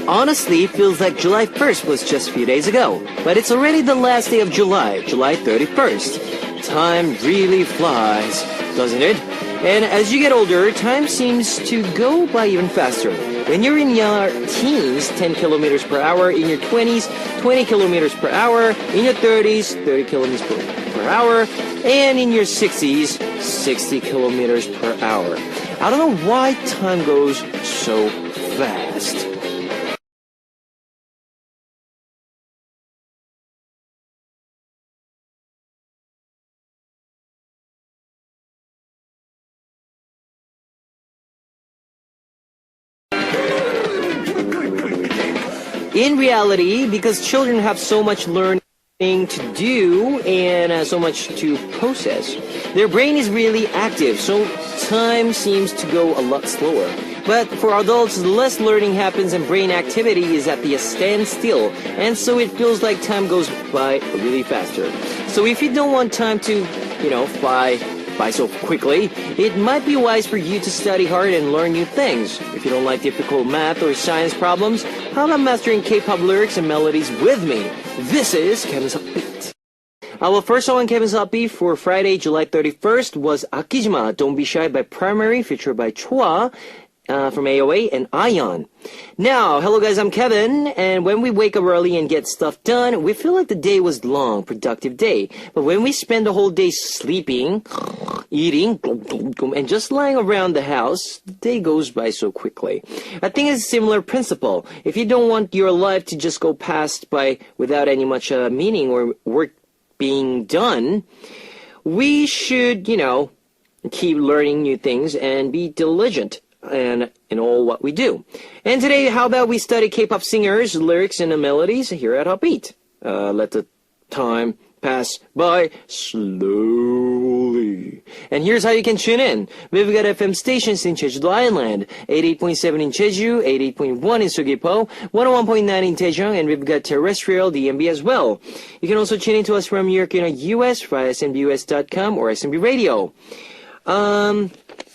Honestly, it feels like July 1st was just a few days ago, but it's already the last day of July, July 31st. Time really flies, doesn't it? And as you get older, time seems to go by even faster. When you're in your teens, 10 kilometers per hour, in your 20s, 20 kilometers per hour, in your 30s, 30 kilometers per hour, and in your 60s, 60 kilometers per hour. I don't know why time goes so fast. In reality, because children have so much learning to do and so much to process, their brain is really active, so time seems to go a lot slower. But for adults, less learning happens and brain activity is at the standstill, and so it feels like time goes by really faster. So if you don't want time to, fly by so quickly, it might be wise for you to study hard and learn new things. If you don't like difficult math or science problems, how about mastering K-pop lyrics and melodies with me? This is Kevin's Upbeat. Our first song on Kevin's Upbeat for Friday, July 31st was Akijima, Don't Be Shy by Primary, featured by Chua. From AOA and Ion. Now, hello guys, I'm Kevin, and when we wake up early and get stuff done, we feel like the day was long, productive day. But when we spend the whole day sleeping, eating, and just lying around the house, the day goes by so quickly. I think it's a similar principle. If you don't want your life to just go past by without any much meaning or work being done, we should, keep learning new things and be diligent and in all what we do. And today, how about we study K-pop singers, lyrics, and melodies here at Upbeat. Let the time pass by slowly. And here's how you can tune in. We've got FM stations in Jeju Island, 88.7 in Jeju, 88.1 in Sugipo, 101.9 in Daejeon, and we've got terrestrial DMB as well. You can also tune in to us from New York, US via SMBUS.com or SMB Radio.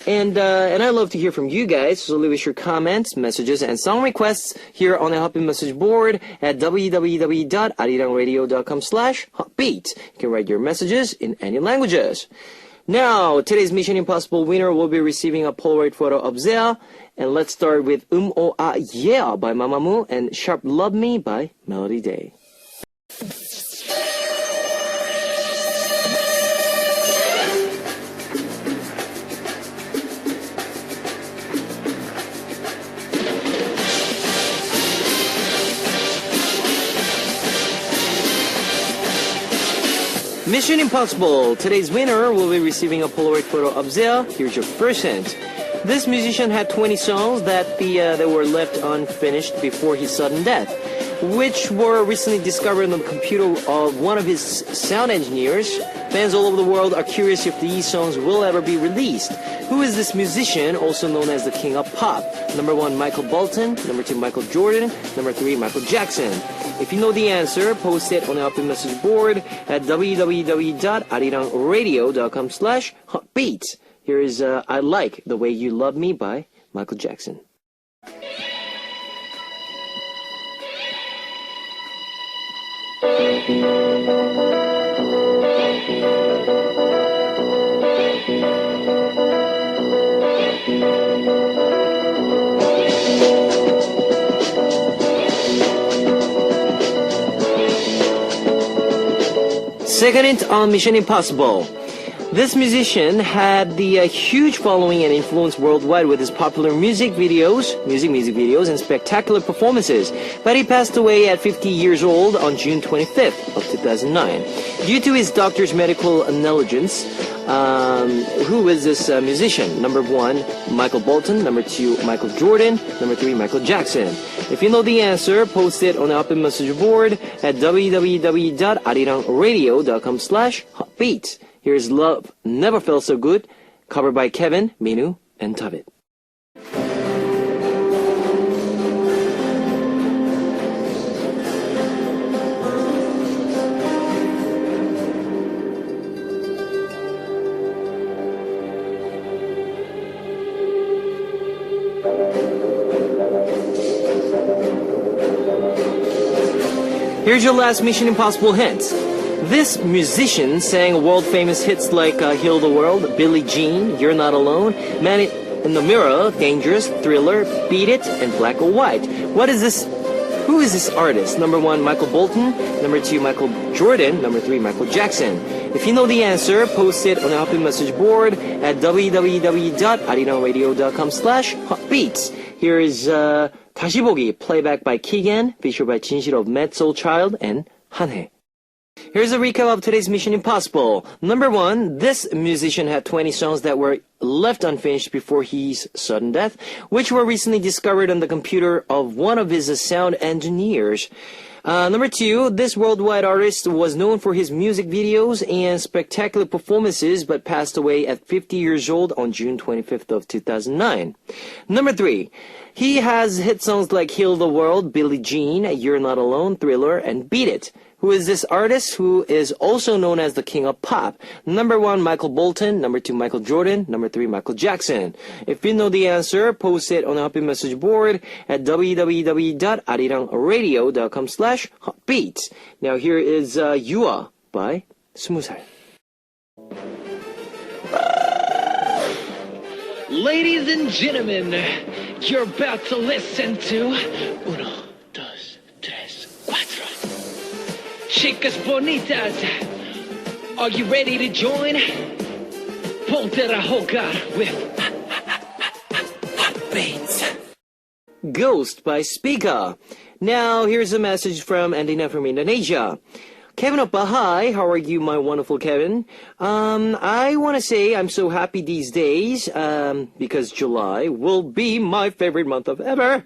And I love to hear from you guys, so leave us your comments, messages, and song requests here on the Hotbeat message board at www.arirangradio.com/hotbeat. You can write your messages in any languages. Now, today's Mission Impossible winner will be receiving a Polaroid photo of Zea, and let's start with Oh Ah Yeah by Mamamoo and Sharp Love Me by Melody Day. Mission Impossible. Today's winner will be receiving a Polaroid photo of Zea. Here's your first hint. This musician had 20 songs that were left unfinished before his sudden death, which were recently discovered on the computer of one of his sound engineers. Fans all over the world are curious if these songs will ever be released. Who is this musician, also known as the King of Pop? Number 1, Michael Bolton. Number 2, Michael Jordan. Number 3, Michael Jackson. If you know the answer, post it on the Upbeat message board at www.arirangradio.com/hotbeat. Here is I Like the Way You Love Me by Michael Jackson. Second hint on Mission Impossible. This musician had the huge following and influence worldwide with his popular music videos, and spectacular performances. But he passed away at 50 years old on June 25th of 2009. Due to his doctor's medical negligence, who is this musician? Number 1, Michael Bolton. Number 2, Michael Jordan. Number 3, Michael Jackson. If you know the answer, post it on the Upbeat message board at www.arirangradio.com/hotbeat. Here's Love Never Felt So Good, covered by Kevin, Minu, and Tavit. Here's your last Mission Impossible hint. This musician sang world-famous hits like Heal the World, Billie Jean, You're Not Alone, Man in the Mirror, Dangerous, Thriller, Beat It, and Black or White. Who is this artist? Number 1, Michael Bolton. Number 2, Michael Jordan. Number 3, Michael Jackson. If you know the answer, post it on the Hotbeat message board at www.arirangradio.com/hotbeats. Here is 다시 보기, playback by Keegan, featured by 진실 of Mad Soul Child and 한해. Here's a recap of today's Mission Impossible. Number 1, this musician had 20 songs that were left unfinished before his sudden death, which were recently discovered on the computer of one of his sound engineers. Number 2, this worldwide artist was known for his music videos and spectacular performances, but passed away at 50 years old on June 25th of 2009. Number 3, he has hit songs like Heal the World, Billie Jean, You're Not Alone, Thriller, and Beat It. Who is this artist who is also known as the king of pop? Number 1, Michael Bolton. Number 2, Michael Jordan. Number 3, Michael Jackson. If you know the answer, post it on the Hotbeat message board at www.arirangradio.com/hotbeat. Now here is 유아 by 20살. Ladies and gentlemen, you're about to listen to Uno, Dos, Tres, Cuatro. Chicas bonitas, are you ready to join? Ponte a jugar with Hotbeats. Ghost by Spica. Now here's a message from Andina from Indonesia. Kevin Oppa, hi, how are you, my wonderful Kevin? I want to say I'm so happy these days, because July will be my favorite month of ever.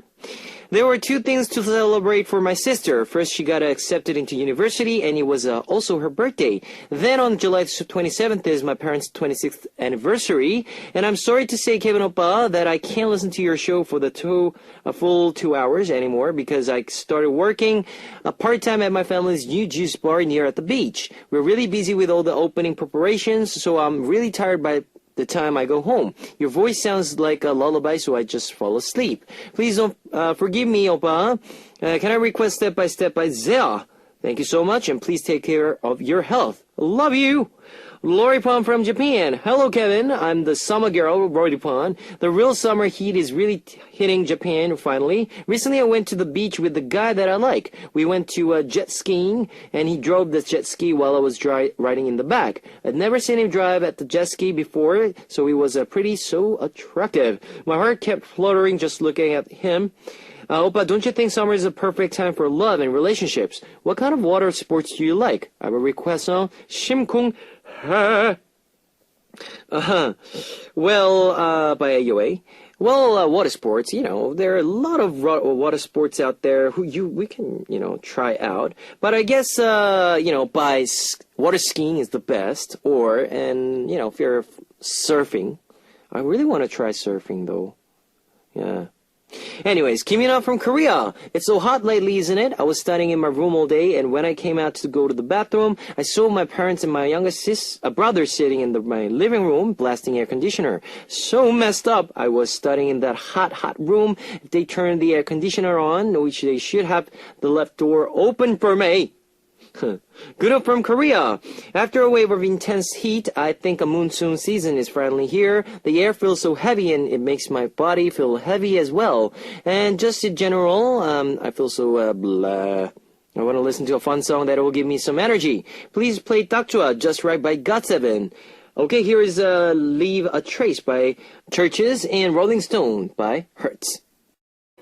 There were 2 things to celebrate for my sister. First, she got accepted into university, and it was also her birthday. Then on July 27th is my parents' 26th anniversary. And I'm sorry to say, Kevin Oppa, that I can't listen to your show for the full 2 hours anymore because I started working part-time at my family's new juice bar near at the beach. We're really busy with all the opening preparations, so I'm really tired by the time I go home. Your voice sounds like a lullaby, so I just fall asleep. Please don't forgive me, Oppa. Can I request Step by Step by Zea? Thank you so much, and please take care of your health. Love you. Loripon from Japan. Hello, Kevin. I'm the summer girl, Loripon. The real summer heat is really hitting Japan finally. Recently, I went to the beach with the guy that I like. We went to jet skiing, and he drove the jet ski while I was riding in the back. I'd never seen him drive at the jet ski before, so he was so attractive. My heart kept fluttering just looking at him. Oppa, don't you think summer is a perfect time for love and relationships? What kind of water sports do you like? I have a request song. Shimkung. Well, by AOA. Well, water sports, there are a lot of water sports out there we can, try out. But I guess, water skiing is the best. If you're surfing, I really want to try surfing though. Yeah. Anyways, Kim-Yuna from Korea. It's so hot lately, isn't it? I was studying in my room all day, and when I came out to go to the bathroom, I saw my parents and my youngest brother sitting in my living room, blasting air conditioner. So messed up. I was studying in that hot room. If they turned the air conditioner on, which they should have the left door open for me. Good from Korea. After a wave of intense heat, I think a monsoon season is finally here. The air feels so heavy and it makes my body feel heavy as well. And just in general, I feel so blah. I want to listen to a fun song that will give me some energy. Please play Takchua, Just Right by GOT7. Okay, here is Leave a Trace by Churches and Rolling Stone by Hertz.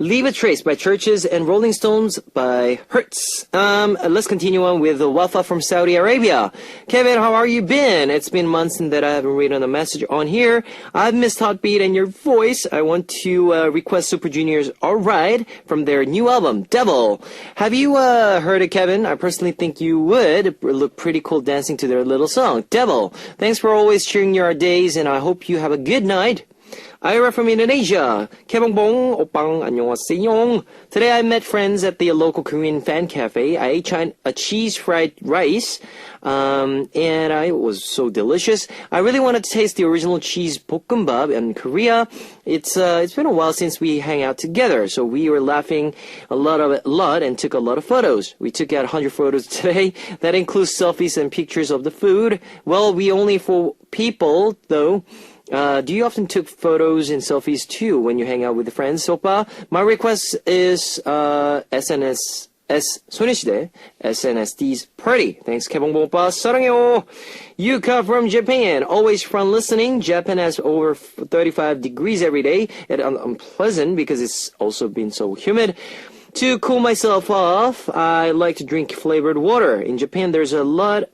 Leave a Trace by Churches and Rolling Stones by Hertz. Let's continue on with Wafa from Saudi Arabia. Kevin, how are you been? It's been months that I haven't read on a message on here. I've missed Hotbeat and your voice. I want to request Super Junior's Alright from their new album, Devil. Have you heard it, Kevin? I personally think you would look pretty cool dancing to their little song, Devil. Thanks for always cheering your days, and I hope you have a good night. Ira from Indonesia. Kebongbong, opang, annyeonghaseyo. Today I met friends at the local Korean fan cafe. I ate a cheese fried rice, and it was so delicious. I really wanted to taste the original cheese bokkeumbap in Korea. It's been a while since we hang out together, so we were laughing a lot and took a lot of photos. We took out 100 photos today. That includes selfies and pictures of the food. Well, we only 4 people though. Do you often took photos and selfies too when you hang out with friends, Sopa? My request is 소녀시대 SNSD Party. Thanks, Kebongbong Oppa. 사랑해요. Yuka from Japan. Always fun listening. Japan has over 35 degrees every day. It's unpleasant because it's also been so humid. To cool myself off, I like to drink flavored water. In Japan, there's a lot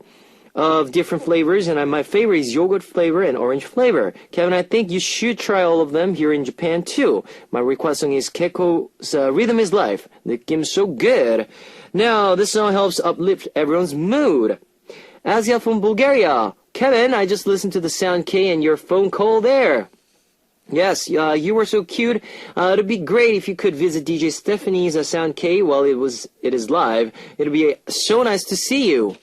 of different flavors, and my favorite is yogurt flavor and orange flavor. Kevin, I think you should try all of them here in Japan too. My request song is Keiko's Rhythm is Life. 느낌 so good. Now, this song helps uplift everyone's mood. Asia from Bulgaria. Kevin, I just listened to the Sound K and your phone call there. Yes, you were so cute. It'd be great if you could visit DJ Stephanie's Sound K while it is live. It'd be so nice to see you.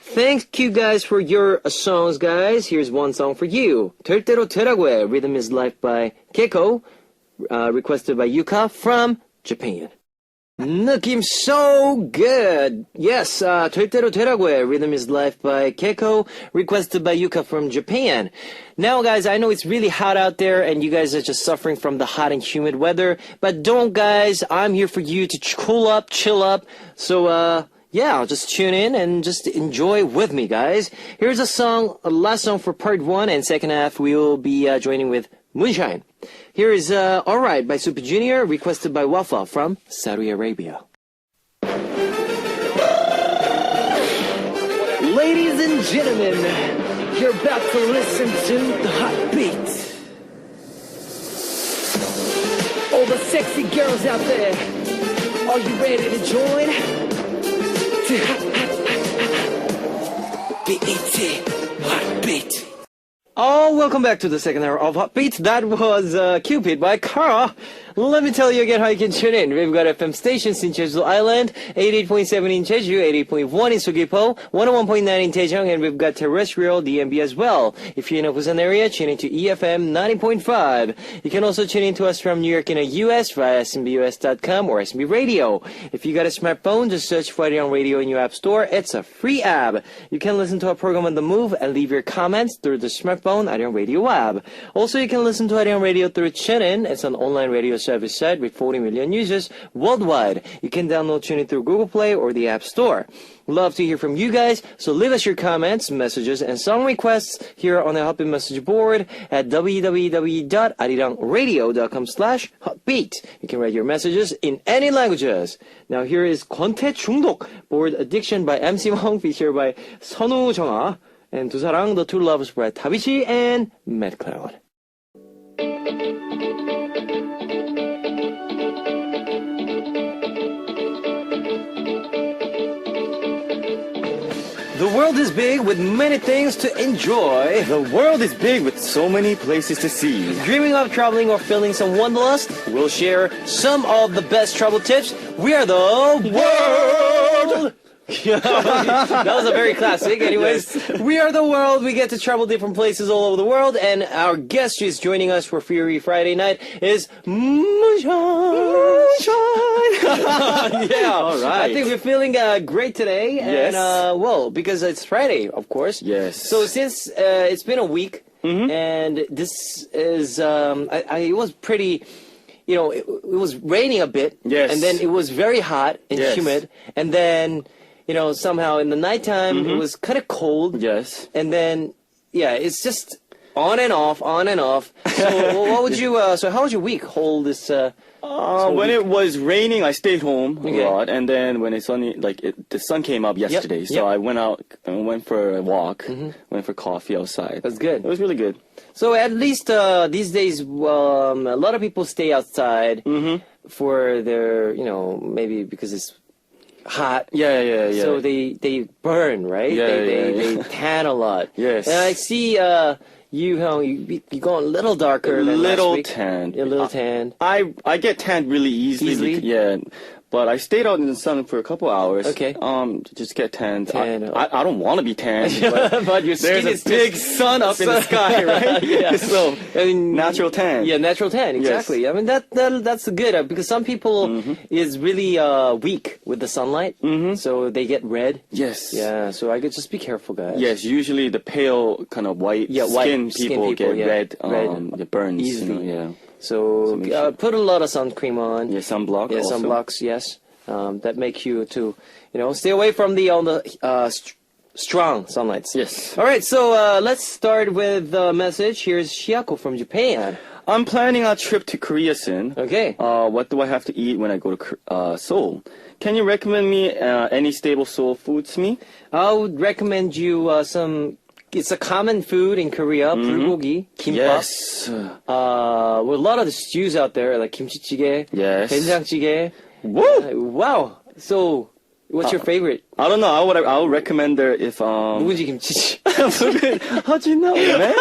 Thank you guys for your songs, guys. Here's one song for you. 될 대로 되라고 해. Rhythm is Life by Keiko. Requested by Yuka from Japan. 느낌 so good. Yes, 될 대로 되라고 해. Rhythm is Life by Keiko. Requested by Yuka from Japan. Now, guys, I know it's really hot out there and you guys are just suffering from the hot and humid weather. But don't, guys. I'm here for you to cool up, chill up. So, yeah, just tune in and just enjoy with me, guys. Here's a last song for part 1, and second half we will be joining with Moonshine. Here is Alright by Super Junior, requested by Wafa from Saudi Arabia. Ladies and gentlemen, you're about to listen to the hot beat. All the sexy girls out there, are you ready to join? BET Hot Beat. Oh, welcome back to the second hour of Hot Beat. That was Cupid by Kara. Let me tell you again how you can tune in. We've got FM stations in Jeju Island, 88.7 in Jeju, 88.1 in Sugipo, 101.9 in Daejeong, and we've got terrestrial DMB as well. If you're in a Busan area, tune into EFM 90.5. You can also tune in to us from New York in the US via smbus.com or SMB Radio. If you got a smartphone, just search for Arirang Radio in your app store. It's a free app. You can listen to our program on the move and leave your comments through the smartphone Arirang Radio app. Also, you can listen to Arirang Radio through TuneIn. It's an online radio service site with 40 million users worldwide. You can download TuneIn through Google Play or the App Store. Love to hear from you guys, so leave us your comments, messages, and song requests here on the Hotbeat message board at www.arirangradio.com/hotbeat. You can write your messages in any languages. Now here is 권태 중독, Bored Addiction by MC Wong, featured by 선우 정아, and 두사랑, The Two Lovers by Tabichi and Matt Cloud. The world is big with many things to enjoy. The world is big with so many places to see. Dreaming of traveling or feeling some wanderlust? We'll share some of the best travel tips. We are the world! That was a very classic. Anyways, yes. We are the world. We get to travel different places all over the world, and our guest who is joining us for Fury Friday night is Moonshine. Yeah, all right. I think we're feeling great today, yes. And well, because it's Friday, of course. Yes. So since it's been a week, and this is, it was pretty. You know, it was raining a bit, yes, and then it was very hot and humid, and then. You know, somehow in the nighttime it was kind of cold. Yes. And then, yeah, it's just on and off, on and off. So, what would you? So, how was your week? Hold this. When it was raining, I stayed home a lot, and then when it's sunny, the sun came up yesterday, so I went out and went for a walk, went for coffee outside. That's good. It was really good. So at least these days, a lot of people stay outside for their, you know, maybe because it's hot. Yeah. So they burn, right? They tan a lot. Yes. And I see You go a little darker than last week. Tanned. A little tanned. I get tanned really easily. Easily? Yeah. But I stayed out in the sun for a couple hours. Okay. To just get tanned. Tan. I don't want to be tanned. But, But your skin there's is a big sun up in the sky, right? Yeah. So I mean, natural tan. Yeah, natural tan. Exactly. I mean that's good because some people is really weak with the sunlight, so they get red. Yes. Yeah. So I could just be careful, guys. Yes. Usually the pale kind of white skin people get red. It burns Easily. Yeah. So make sure. put a lot of sun cream on. Yeah. Sunblock. Yeah, also. sunblocks. Yes. That make you to stay away from the strong sunlights. Yes. All right. So let's start with the message. Here's Shiako from Japan. I'm planning a trip to Korea soon. Okay. What do I have to eat when I go to Seoul? Can you recommend me any stable Seoul foods to me? I would recommend you some. It's a common food in Korea, bulgogi, kimbap. Yes. With a lot of the stews out there, like kimchi-jjigae, Yes. 된장찌개. Woo! Wow. So, what's your favorite? I don't know. I would recommend there if 묵은지 김치. How'd you know, man?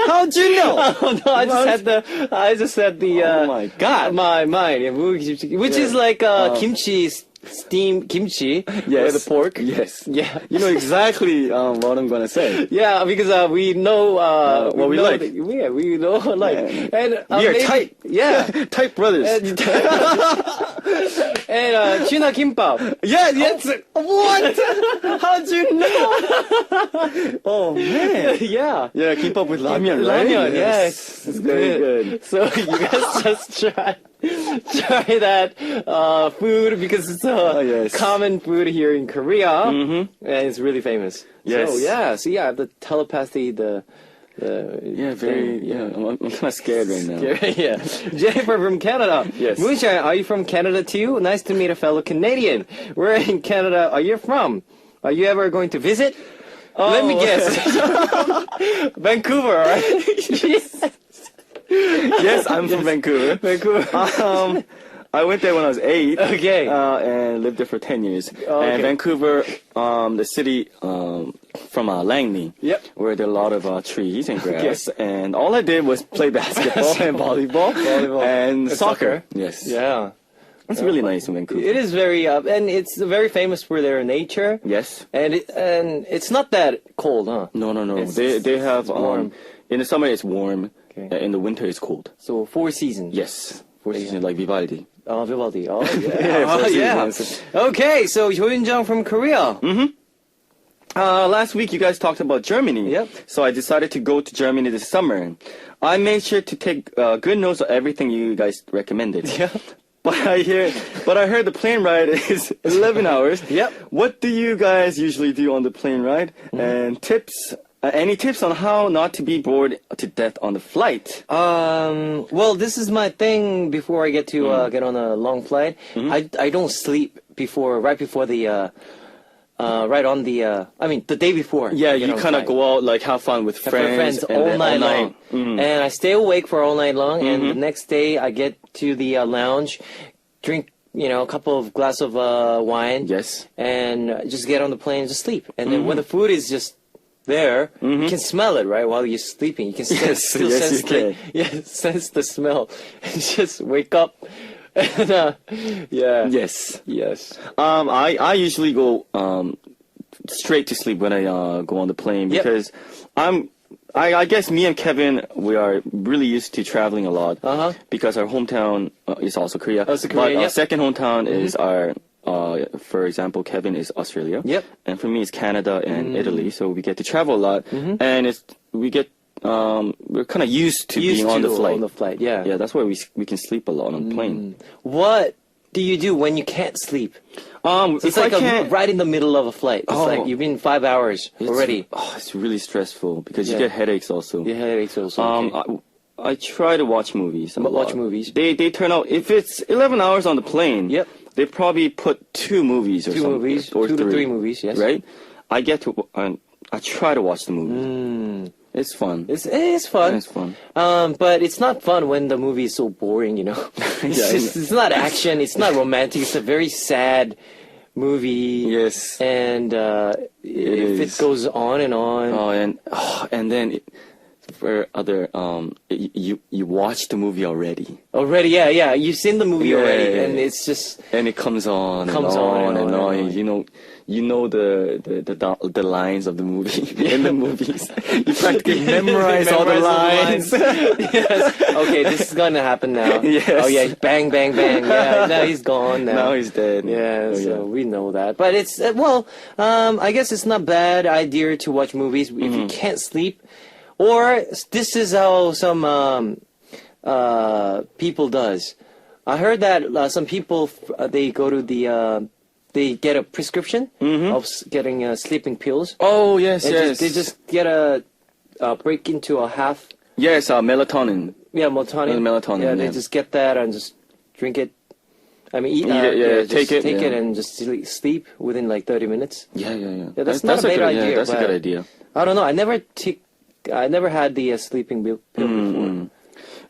How'd you know? Oh no, I just said the. Oh my God. My mind, yeah, 묵은지 김치, which is like kimchi, steamed kimchi with the pork. Yes. Yeah. You know exactly what I'm gonna say. Yeah, because we know what we know like. We know like, Yeah. and We are maybe- tight. Yeah. Tight brothers. And tuna kimbap. Yeah, yes. What? How'd you know? Oh man. Yeah. Yeah, keep up with ramyeon, right? Ramyeon, yes. It's very good. So you guys just try that food because it's a yes. common food here in Korea, and it's really famous. Yes. So yeah, the telepathy, Yeah, very. Yeah, I'm kind of scared right now. yeah. Jennifer from Canada. Yes. Moonshine, are you from Canada too? Nice to meet a fellow Canadian. Where in Canada are you from? Are you ever going to visit? Let me guess. Vancouver, right? Yes, I'm from Vancouver. Vancouver. I went there when I was 8. Okay. And lived there for 10 years. Okay. And Vancouver, the city from Langley. Yep. Where there are a lot of trees and grass. Yes. And all I did was play basketball and volleyball. And soccer. Yes. Yeah. It's really nice in Vancouver. It is very, and it's very famous for their nature. Yes. And it's not that cold, huh? No. It's They have, warm. in the summer it's warm. Okay. In the winter it's cold. So 4 seasons. Yes. Four Seasons like Vivaldi. Oh, Vivaldi. Oh, yeah. Yeah, Oh, four yeah. seasons. Okay, so Hyun-jung from Korea. Last week you guys talked about Germany. Yep. So I decided to go to Germany this summer. I made sure to take good notes of everything you guys recommended. Yeah. But I heard the plane ride is 11 hours. Yep. What do you guys usually do on the plane ride? And tips? Any tips on how not to be bored to death on the flight? Well, this is my thing before I get to get on a long flight. I don't sleep right before the the day before. Yeah, I get you on a kind of flight. go out, like have fun with Have my friends, and all then night long. And I stay awake for all night long, and the next day I get to the lounge, drink a couple of glass of wine, Yes. and just get on the plane and just sleep. And then when the food is just there, you can smell it, right, while you're sleeping. You can still yes, sense you sense the smell, and just wake up. And, Yes. I usually go straight to sleep when I go on the plane Yep. because I guess me and Kevin, we are really used to traveling a lot because our hometown is also Korea. Also But Korea, our yep. second hometown is our, for example, Kevin is Australia. Yep. And for me, it's Canada and Italy. So we get to travel a lot, and we're kind of used to being on the flight. On the flight, yeah. Yeah, that's why we can sleep a lot on the plane. What do you do when you can't sleep? If It's like I can't, right in the middle of a flight. It's Oh. like you've been 5 hours already. it's really stressful because you Yeah. get headaches also. Your headaches also. Okay. I try to watch movies. a Watch lot. movies. They turn out if it's 11 hours on the plane. Yep. They probably put 2 movies or 2 something, movies, or 2 to 3 3 movies, yes. Right. I try to watch the movies. It's fun. It's fun. It's fun. But it's not fun when the movie is so boring, It's not action, it's not romantic, it's a very sad movie. Yes. And if is. it goes on and on. And then for other you watched the movie already. Already, yeah. You've seen the movie already, Yeah. and it's just And it comes on Comes and on on and and on on. and on. You know the lines of the movie in the movies. You practically memorize all the lines. Yes. Okay, this is gonna happen now. Yes. Oh yeah, bang, bang, bang. Yeah, now he's gone now. Now he's dead. Yeah, Oh, so we know that. But it's I guess it's not bad idea to watch movies if Mm-hmm. you can't sleep, or this is how some people does. I heard that some people they go to the they get a prescription of getting sleeping pills. Oh yes, And yes. they just get a break into a half. yes, melatonin. Yeah, melatonin. Melatonin, Yeah, they yeah. just get that and just drink it. I mean, Eat it, yeah, just take it, take it yeah. and just sleep within like 30 minutes. Yeah. Yeah, that's not a bad good, idea, Yeah, that's a but- good idea. I don't know. I never had the sleeping pill before.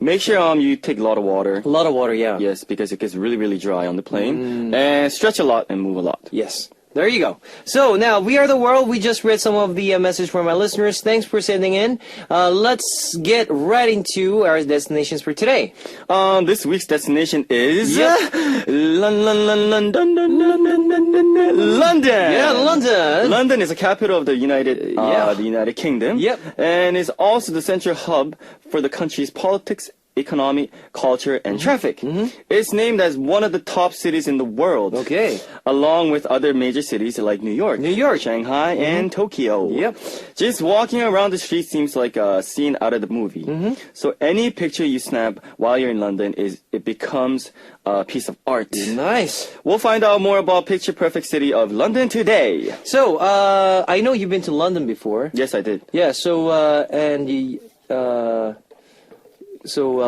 Make sure you take a lot of water. A lot of water, yeah. Yes, because it gets really, really dry on the plane. And stretch a lot and move a lot. Yes. There you go. So now, We Are the World. We just read some of the message from our listeners. Thanks for sending in. Let's get right into our destinations for today. This week's destination is Yep. London. Yeah, London. London is the capital of the Yeah. United Kingdom. Yep. And is also the central hub for the country's politics, economy, culture, and traffic. It's named as one of the top cities in the world. Okay. Along with other major cities like New York, Shanghai, and Tokyo. Yep. Just walking around the street seems like a scene out of the movie. So any picture you snap while you're in London it becomes a piece of art. Nice. We'll find out more about Picture Perfect City of London today. So, I know you've been to London before. Yes, I did. Yeah, so, and you, How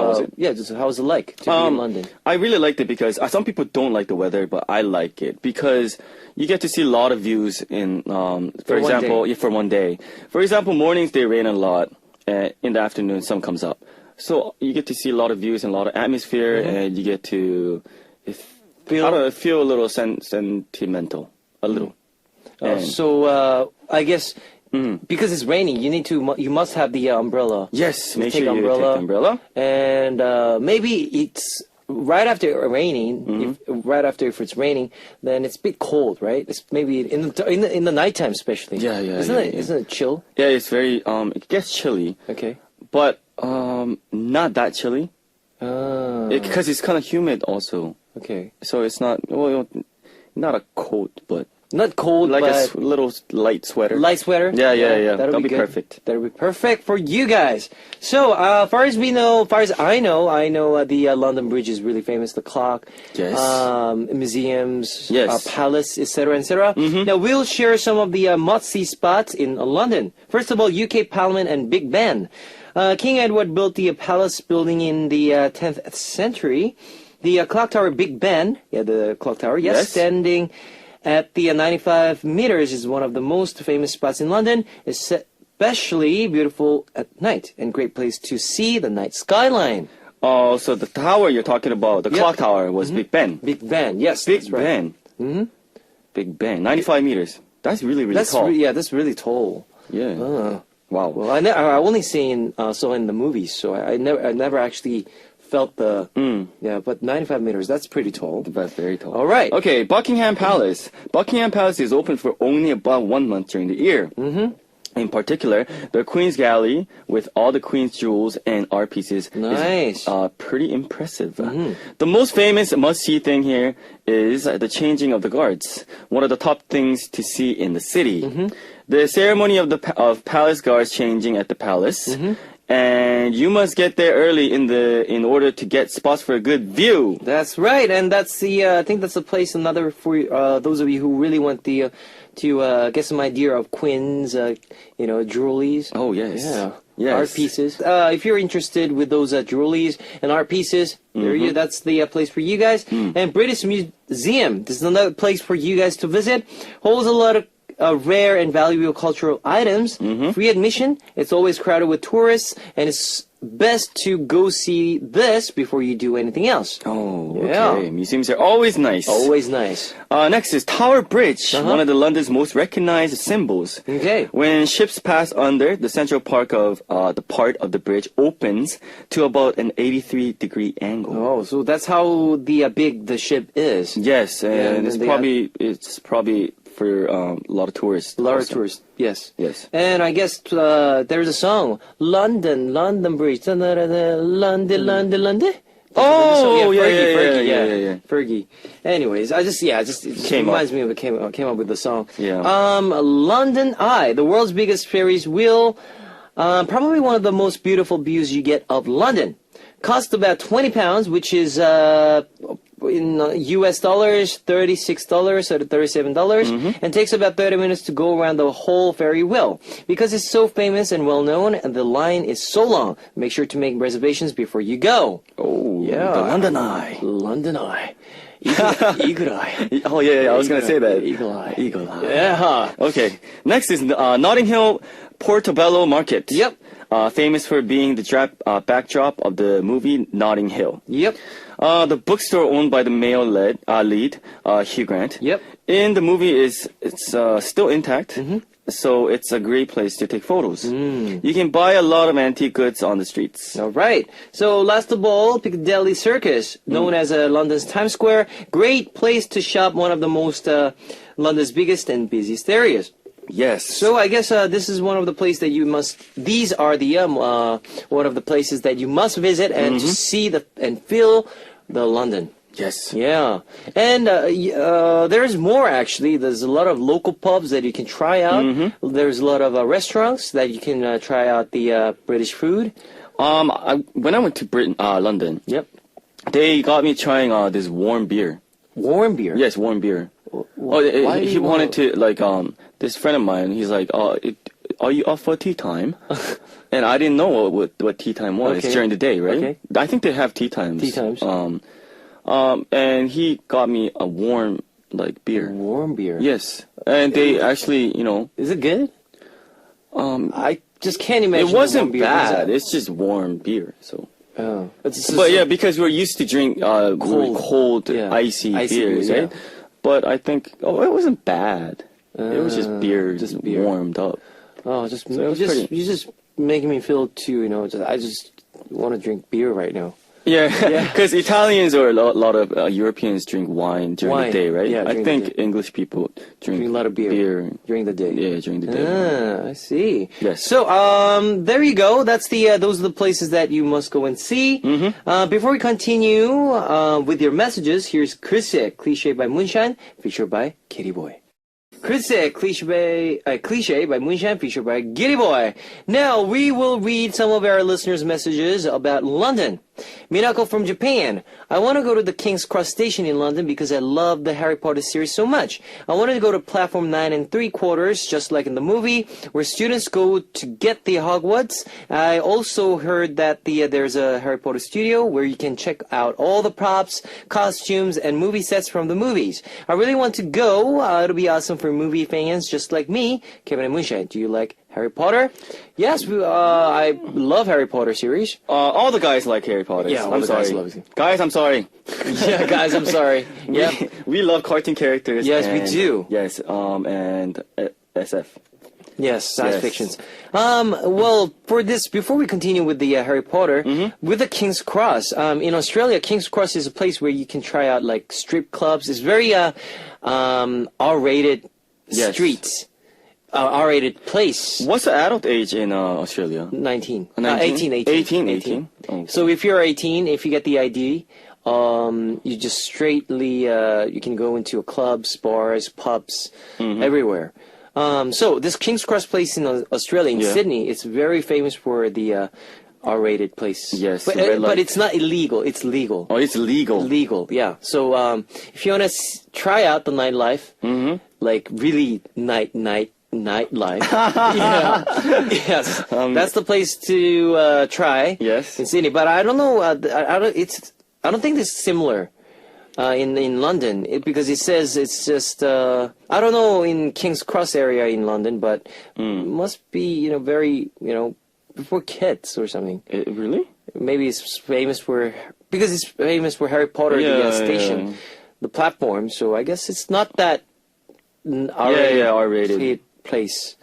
was it? yeah, just how was it like to be in London? I really liked it because some people don't like the weather, but I like it because you get to see a lot of views in, for one example, day. for one day. For example, mornings they rain a lot, and in the afternoon sun comes up. So you get to see a lot of views and a lot of atmosphere, and you get to feel a little sentimental, a little. And- So, I guess because it's raining, you must have the umbrella. Yes, make take sure you umbrella. take umbrella. And maybe it's right after raining. If it's raining, then it's a bit cold, right? It's maybe in the nighttime, especially. Yeah, Isn't it chill? Yeah, it's very it gets chilly, Okay. but not that chilly Ah, because it's kind of humid also. okay. So it's not not a coat, but Not cold, like but little light sweater. light sweater. Yeah. That'll That'll be good. perfect. That'll be perfect for you guys. So, far as I know the London Bridge is really famous. The clock, Yes. Museums, Yes. palace, etc., etc. Now we'll share some of the must-see spots in London. First of all, UK Parliament and Big Ben. King Edward built the palace building in the 10th century. The clock tower Big Ben, the clock tower, Yes. standing at the 95 meters is one of the most famous spots in London. It's especially beautiful at night and great place to see the night skyline. Oh, so the tower you're talking about, the Yep. clock tower, was Big Ben. Big Ben, yes, Big that's right. Ben. Big Ben, 95 meters. That's really, really That's tall. that's really tall. Yeah. Wow. Well, I only saw in the movies, so I never actually felt the but 95 meters, that's pretty tall. That's very tall. All right. Okay, Buckingham Palace. Buckingham Palace is open for only about 1 month during the year. In particular, the Queen's Gallery with all the Queen's jewels and art pieces Nice. is pretty impressive. The most famous must-see thing here is the changing of the guards, one of the top things to see in the city. The ceremony of palace guards changing at the palace. And you must get there early in order to get spots for a good view. That's right, and that's the I think that's the place for those of you who really want to get some idea of Queen's jewelries. Oh yes, Yeah. yes. Art pieces. If you're interested with those jewelries and art pieces, that's the place for you guys. And British Museum, this is another place for you guys to visit. Holds a lot of rare and valuable cultural items. Free admission. It's always crowded with tourists, and it's best to go see this before you do anything else. Oh, Yeah. okay. Museums are always nice. Always nice. Next is Tower Bridge, one of the London's most recognized symbols. Okay. When ships pass under, the central part of the bridge opens to about an 83-degree angle. Oh, so that's how big the ship is. Yes, and and it's they probably for a lot of tourists. A lot of also. tourists, yes. Yes. And I guess there's a song, London Bridge, London, London. Oh, yeah, Fergie, yeah. Fergie. Anyways, it Came reminds me of it came up with the song. Yeah. London Eye, the world's biggest Ferris wheel, probably one of the most beautiful views you get of London. Cost about £20, which is in US dollars, $36 or $37, and takes about 30 minutes to go around the whole ferry wheel. Because it's so famous and well known, and the line is so long, make sure to make reservations before you go. Oh, Yeah. the London Eye. London Eye. Eagle Eye. Oh, yeah, I was going to say that. Eagle Eye. Eagle Eye. Yeah. Okay, next is Notting Hill Portobello Market. Yep. Famous for being the backdrop of the movie Notting Hill. Yep. The bookstore owned by the male lead, Hugh Grant. Yep. In the movie it's still intact, so it's a great place to take photos. You can buy a lot of antique goods on the streets. All right. So last of all, Piccadilly Circus, known as London's Times Square, great place to shop. One of the most London's biggest and busiest areas. Yes. So I guess this is one of the places that you must. These are the one of the places that you must visit and to see and feel the London. Yes. Yeah, and there's more actually. There's a lot of local pubs that you can try out. There's a lot of restaurants that you can try out the British food. When I went to London, Yep. they got me trying this warm beer. Warm beer. Yes, warm beer. Why do He you wanted to this friend of mine. He's like, are you up for tea time? And I didn't know what tea time was. Okay. During the day, right? Okay. I think they have tea times. Tea times. And he got me a warm beer. Warm beer. Yes, and they actually, Is it good? I just can't imagine. it the wasn't warm beer. bad. It's just warm beer. So, Oh. but yeah, because we're used to drink really cold, Yeah. icy Icy beers, beer, right? But I think it wasn't bad. It was just beer, just beer. warmed up. Oh, it was pretty- you're just making me feel too. I just want to drink beer right now. Yeah, because Italians or a lot of Europeans drink wine during Wine, the day, right? yeah, I during the think day. English people drink Drink a lot of beer during the day. Yeah, during the day. I see. Yes. So, there you go. That's those are the places that you must go and see. Before we continue with your messages, here's Cliche by Moonshine, featured by Kitty Boy. Cliche by Moonshine, featured by Giddy Boy. Now, we will read some of our listeners' messages about London. Minako from Japan. I want to go to the King's Cross station in London because I love the Harry Potter series so much. I wanted to go to platform 9 3/4, just like in the movie, where students go to get the Hogwarts. I also heard that there's a Harry Potter studio where you can check out all the props, costumes, and movie sets from the movies. I really want to go. It'll be awesome for movie fans just like me. Kevin and Moonshine, do you like Harry Potter? Yes, I love Harry Potter series. All the guys like Harry Potter. Yeah, all I'm the sorry. guys love it. Guys, I'm sorry. Yeah, guys, I'm sorry. Yeah. We love cartoon characters. Yes, we and- do. Yes, and SF. Yes, science Yes. fictions. Well, for this, before we continue with the Harry Potter, with the King's Cross, in Australia, King's Cross is a place where you can try out like strip clubs. It's very R-rated Yes. streets, R-rated place. What's the adult age in Australia? 19. 19? 18. 18? Oh. So if you're 18, if you get the ID, you just straightly, you can go into clubs, bars, pubs, everywhere. So this King's Cross place in Australia, in Yeah. Sydney, it's very famous for the R-rated place. Yes, but, the red but light. it's not illegal. It's legal. Oh, it's legal. Legal, yeah. So if you want to try out the nightlife, like really nightlife, yeah, yes, that's the place to try. Yes. in Sydney. But I don't know. I don't think it's similar in London, because it says it's just I don't know in King's Cross area in London, but must be very for kids or something. Really? Maybe it's famous for Harry Potter the station, the platform. So I guess it's not that R-rated place.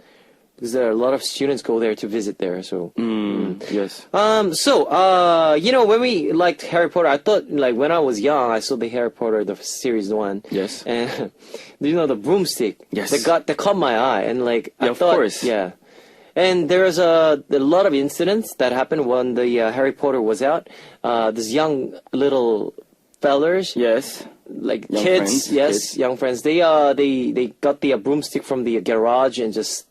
Because there are a lot of students go there to visit there, so. Yes. When we liked Harry Potter, I thought, when I was young, I saw the Harry Potter, the series 1. Yes. And, the broomstick? Yes. That caught my eye, and, I of thought, course. yeah. And there was a lot of incidents that happened when the Harry Potter was out. These young little fellers. Yes. Like young kids, friends, yes, young friends. They got the broomstick from the garage and just.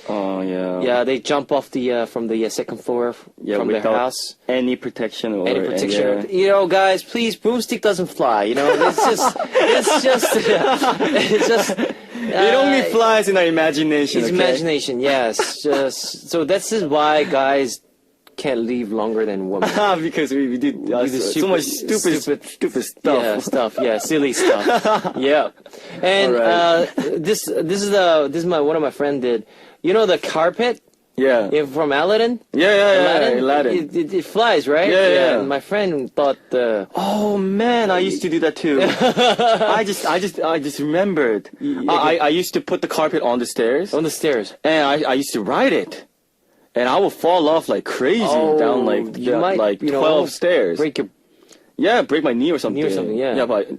Oh yeah. Yeah, they jump off from the second floor from their house. Any protection or any protection. Guys, please, broomstick doesn't fly. It's just. It only flies in our imagination. It's imagination, yes. So this is why guys can't live longer than women. Because we did so much stupid stuff. Silly stuff. Yeah, and this is one of my friend did. The carpet? Yeah. From Aladdin? Yeah. Aladdin. It flies, right? Yeah. And my friend thought. Oh man, I used to do that too. I just remembered. I used to put the carpet on the stairs. On the stairs. And I used to ride it. And I would fall off like crazy down 12 stairs. Break my knee or something. Yeah, but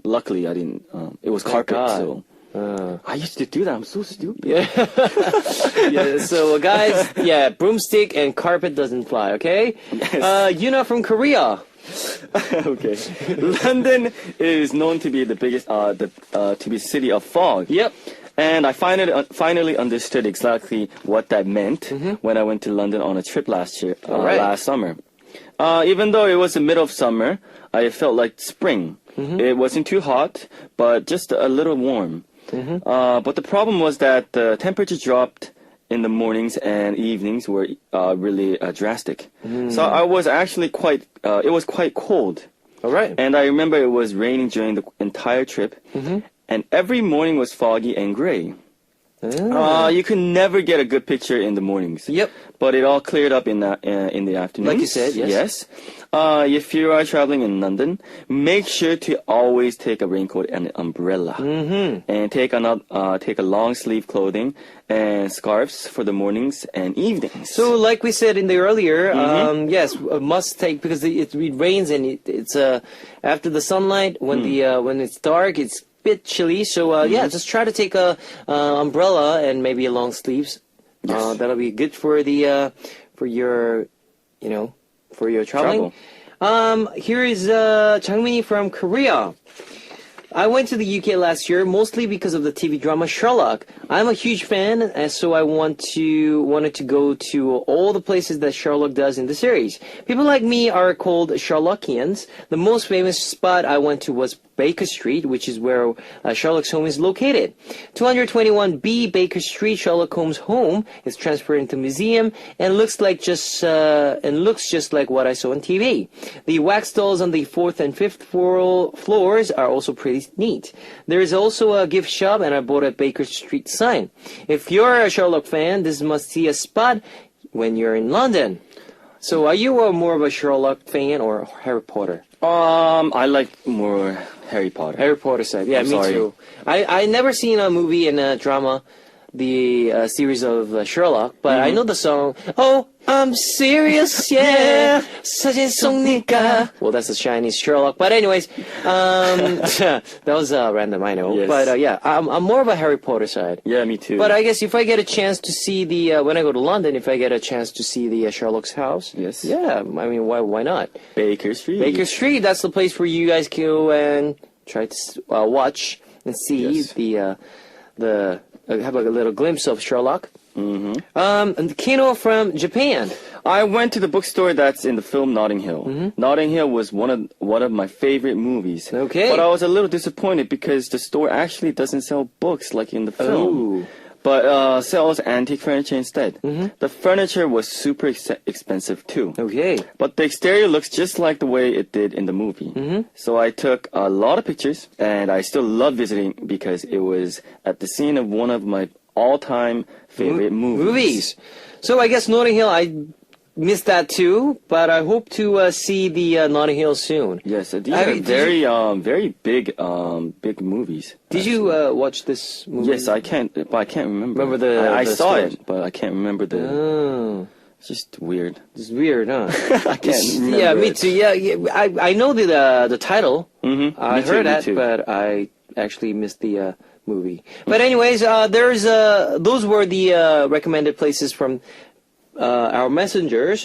luckily I didn't. It was carpet, so. I used to do that. I'm so stupid. Yeah. So guys, broomstick and carpet doesn't fly. Okay. Yes. Yuna from Korea. Okay. London is known to be the biggest, to be city of fog. Yep. And I finally understood exactly what that meant when I went to London on a trip last summer. Even though it was the middle of summer, I felt like spring. It wasn't too hot, but just a little warm. But the problem was that the temperature dropped in the mornings and evenings were really drastic. So I was actually it was quite cold. All right. And I remember it was raining during the entire trip. And every morning was foggy and gray. You can never get a good picture in the mornings. Yep. But it all cleared up in the afternoon. Like you said, yes. Yes. If you are traveling in London, make sure to always take a raincoat and an umbrella. And take a long sleeve clothing and scarves for the mornings and evenings. So, like we said in the earlier, yes, must take because it rains and it's after the sunlight when when it's dark, it's bit chilly, so just try to take a umbrella and maybe a long sleeves. Yes. That'll be good for the for your traveling. Here is Changmini from Korea. I went to the UK last year mostly because of the TV drama Sherlock. I'm a huge fan, and so I wanted to go to all the places that Sherlock does in the series. People like me are called Sherlockians. The most famous spot I went to was Baker Street, which is where Sherlock's home is located. 221B Baker Street, Sherlock Holmes' home, is transferred into museum and looks just like what I saw on TV. The wax dolls on the 4th and 5th floors are also pretty neat. There is also a gift shop, and I bought a Baker Street sign. If you're a Sherlock fan, this must be a spot when you're in London. So, are you more of a Sherlock fan or Harry Potter? I like more Harry Potter. Harry Potter side, yeah, me too. I never seen a movie and a drama, the series of Sherlock, but I know the song. Oh, I'm serious, yeah. 사진 속니까. Well, that's the Chinese Sherlock. But anyways, that was random, I know. Yes. But I'm more of a Harry Potter side. Yeah, me too. But I guess if I get a chance to see when I go to London, if I get a chance to see the Sherlock's house, yes, yeah, I mean, why not? Baker Street. Baker Street, that's the place where you guys go and try to watch and see have a little glimpse of Sherlock. And Kino from Japan. I went to the bookstore that's in the film Notting Hill. Notting Hill was one of my favorite movies. Okay. But I was a little disappointed because the store actually doesn't sell books like in the film. Oh. but sells antique furniture instead. The furniture was super expensive too. Okay. But the exterior looks just like the way it did in the movie. So I took a lot of pictures, and I still love visiting because it was at the scene of one of my all-time favorite movies. So I guess Notting Hill, I missed that too, but I hope to see the Notting Hill soon. Yes, these are very big movies. Did you watch this movie? Yes, I can't remember. Remember the I the saw story? it, but I can't remember the. Oh, It's just weird. it's weird, huh? I can't remember. Yeah, me it. too. Yeah, I know the title. I Me too, heard me that, too. but I actually missed the movie. But anyways, there's those were the recommended places from our messengers.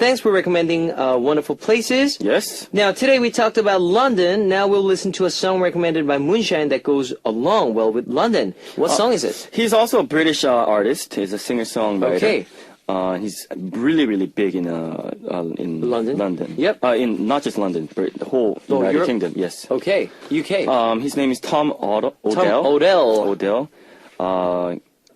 Thanks for recommending wonderful places. Yes. Now, today we talked about London. Now we'll listen to a song recommended by Moonshine that goes along well with London. What song is it? He's also a British artist. He's a singer-songwriter. Okay. He's really big in London? London. Yep. In not just London, but the whole United Europe? Kingdom. Yes. Okay, UK. His name is Tom Odell. Tom Odell. Odell.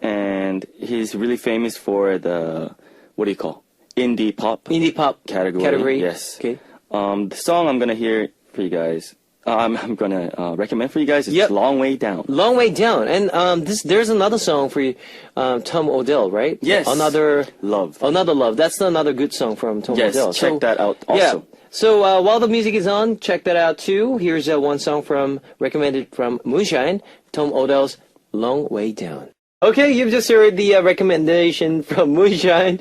And he's really famous for the, what do you call? Indie pop Indie pop category. Yes. Okay. The song I'm gonna hear for you guys, I'm gonna recommend for you guys is Yep. Long Way Down. Long Way Down. And there's another song for you, Tom Odell, right? Yes. Another Love. Love. That's another good song from Tom Yes, Odell. check that out Yeah. also. So while the music is on, check that out too. Here's one song recommended from Moonshine, Tom Odell's Long Way Down. Okay, you've just heard the recommendation from Moonshine,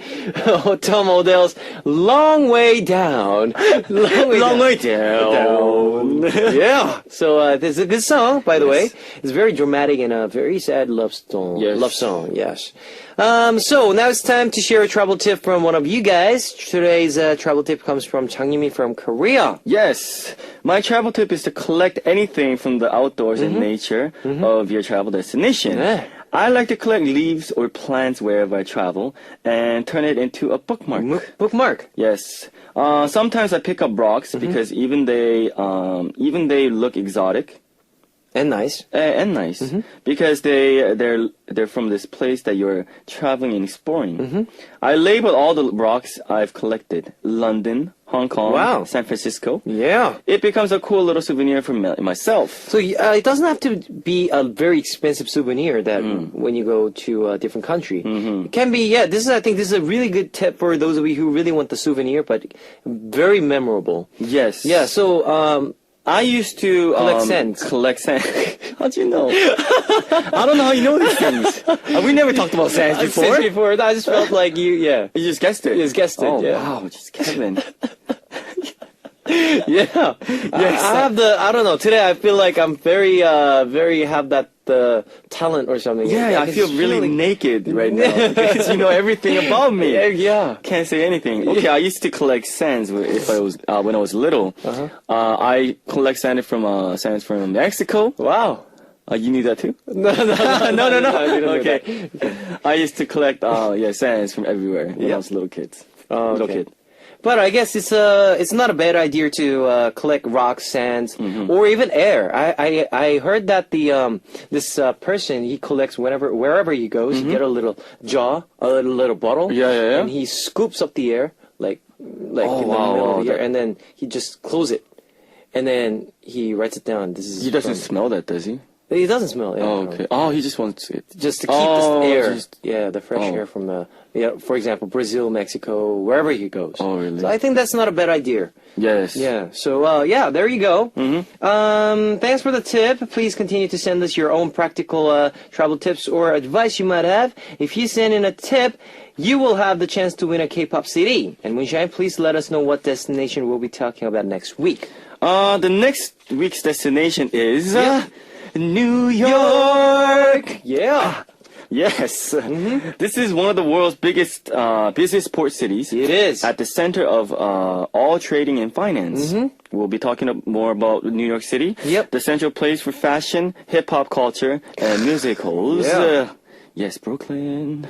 Tom Odell's Long Way Down. Long Way Down. Yeah. So this is a good song, by the way. It's very dramatic and a very sad love song. Yes. Love song, yes. So now it's time to share a travel tip from one of you guys. Today's travel tip comes from Chang Yimi from Korea. Yes. My travel tip is to collect anything from the outdoors and nature of your travel destination. Yeah. I like to collect leaves or plants wherever I travel and turn it into a bookmark. Bookmark. Yes. Sometimes I pick up rocks because even they look exotic And nice. and nice because they're from this place that you're traveling and exploring. I label all the rocks I've collected: London, Hong Kong, Wow. San Francisco. Yeah. It becomes a cool little souvenir for myself. So it doesn't have to be a very expensive souvenir that when you go to a different country. It can be, I think this is a really good tip for those of you who really want the souvenir, but very memorable. Yes. Yeah, so I used to Collect sands. Collect sand. How'd you know? I don't know how you know these things. We never talked about sands before. I just felt like you You just guessed it. You just guessed it, Oh yeah. wow, just Kevin. Yeah. Yes. I have I don't know, today I feel like I'm very have that talent or something. Yeah, I feel really naked right now because you know everything about me. Yeah. Can't say anything. Okay, I used to collect sands when I was little. I collect sands from Mexico. Wow. You knew that too? No. no. I didn't know Okay. I used to collect sands from everywhere when I was little kid. But I guess it's not a bad idea to collect rocks, sands, or even air. I heard that this person, he collects wherever he goes, he get a little jar, a little bottle, Yeah. and he scoops up the air like in the middle of the air, and then he just close it, and then he writes it down. He doesn't smell that, does he? He doesn't smell. Yeah, Oh, okay. Oh, he just wants it. just to keep the air, the fresh air from, for example, Brazil, Mexico, wherever he goes. Oh, really? So I think that's not a bad idea. Yes. Yeah. So, there you go. Thanks for the tip. Please continue to send us your own practical travel tips or advice you might have. If you send in a tip, you will have the chance to win a K-pop CD. And Moonshine, please let us know what destination we'll be talking about next week. The next week's destination is New York! Yeah. Yes. This is one of the world's busiest port cities. It is. At the center of all trading and finance. We'll be talking more about New York City. Yep. The central place for fashion, hip-hop culture, and musicals. Yeah. Yes, Brooklyn.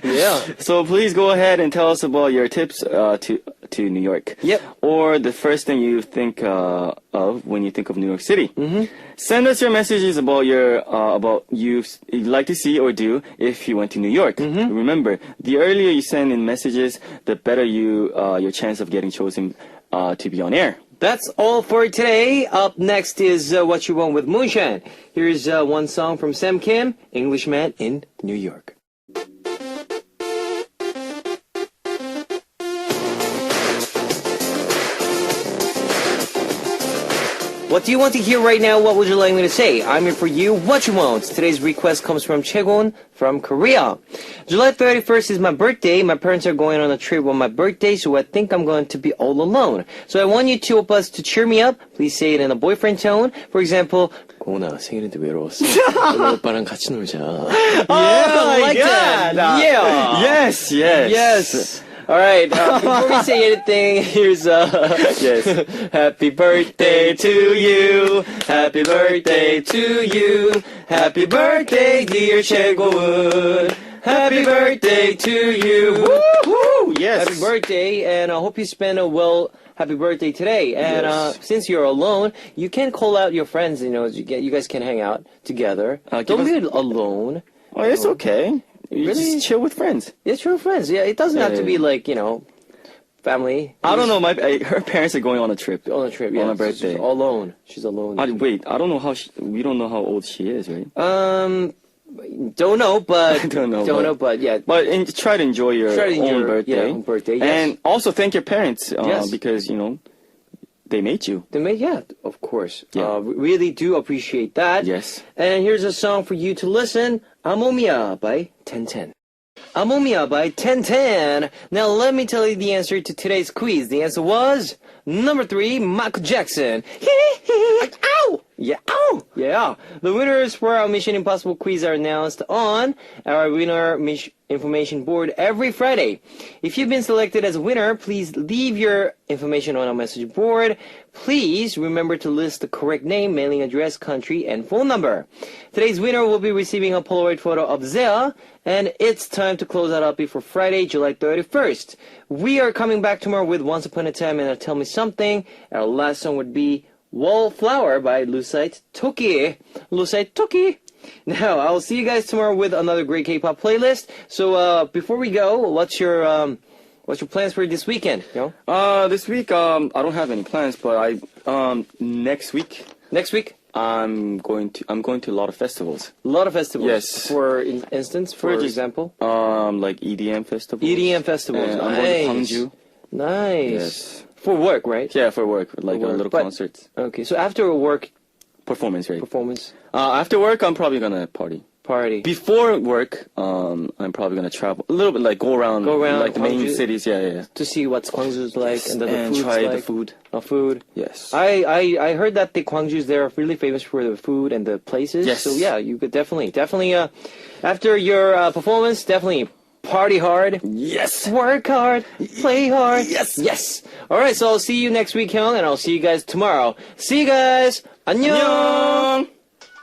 Yeah. So please go ahead and tell us about your tips to to New York. Yep. Or the first thing you think of when you think of New York City. Mm-hmm. Send us your messages about you'd like to see or do if you went to New York. Mm-hmm. Remember, the earlier you send in messages, the better your chance of getting chosen to be on air. That's all for today. Up next is What You Want with Moonshan. Here's one song from Sam Kim, Englishman in New York. What do you want to hear right now? What would you like me to say? I'm here for you. What you want? Today's request comes from Chaegon from Korea. July 31st is my birthday. My parents are going on a trip on my birthday, so I think I'm going to be all alone. So I want you two of us to cheer me up. Please say it in a boyfriend tone. For example, 고은아, 생일인데 외로웠어. 오늘 오빠랑 같이 놀자. Yeah, I like that. Yeah. Yes. Yes. All right, before we say anything, here's Yes. Happy birthday to you. Happy birthday to you. Happy birthday, dear Chaegon. Happy birthday to you. Woo! Yes. Happy birthday, and I hope you spend a happy birthday today. And Yes. since you're alone, you can call out your friends. You guys can hang out together. Give Don't us- be alone. Oh, it's okay. You Really? just chill with friends. It's your friends. Yeah, it doesn't have to be Yeah. like family. I don't know. Her parents are going on a trip. On a trip, yeah. On her birthday. She's alone. She's alone. Wait, I don't know we don't know how old she is, right? Don't know, but Don't know, but yeah. But try to enjoy your Try to enjoy own your, birthday. own birthday, yes. And also thank your parents Yes. because, they made you. Yeah, of course. Yeah. We really do appreciate that. Yes. And here's a song for you to listen. Amomiya by 1010. Amomiya by 1010. Now let me tell you the answer to today's quiz. The answer was number 3, Michael Jackson. Ow! Yeah, ow! Yeah. The winners for our Mission Impossible quiz are announced on our winner information board every Friday. If you've been selected as a winner, please leave your information on our message board. Please remember to list the correct name, mailing address, country, and phone number. Today's winner will be receiving a Polaroid photo of Zea, and it's time to close that up before Friday, July 31st. We are coming back tomorrow with Once Upon a Time and Tell Me Something. Our last song would be Wallflower by Lucite Toki. Lucite Toki. Now, I'll see you guys tomorrow with another great K-pop playlist. So, before we go, what's your plans for this weekend? This week, I don't have any plans, but next week, I'm going to a lot of festivals. A lot of festivals. Yes. For instance, for example, Like EDM festivals. EDM festivals. I'm going to Gwangju. Nice. Yes. For work, right? Yeah, for work, like a work, little but- concerts. Okay. So after a work Performance, right? performance After work, I'm probably gonna party. party. Before work, I'm probably gonna travel a little bit, like go around like the main Gwangju. cities. Yeah. To see what Gwangju's like and the And food's try like. the food. Food. Yes. I heard that the Gwangju's there are really famous for the food and the places. Yes. So yeah, you could definitely after your performance, definitely party hard. Yes. Work hard. Play hard. Yes. All right, so I'll see you next week, Hyung, and I'll see you guys tomorrow. See you guys. 안녕.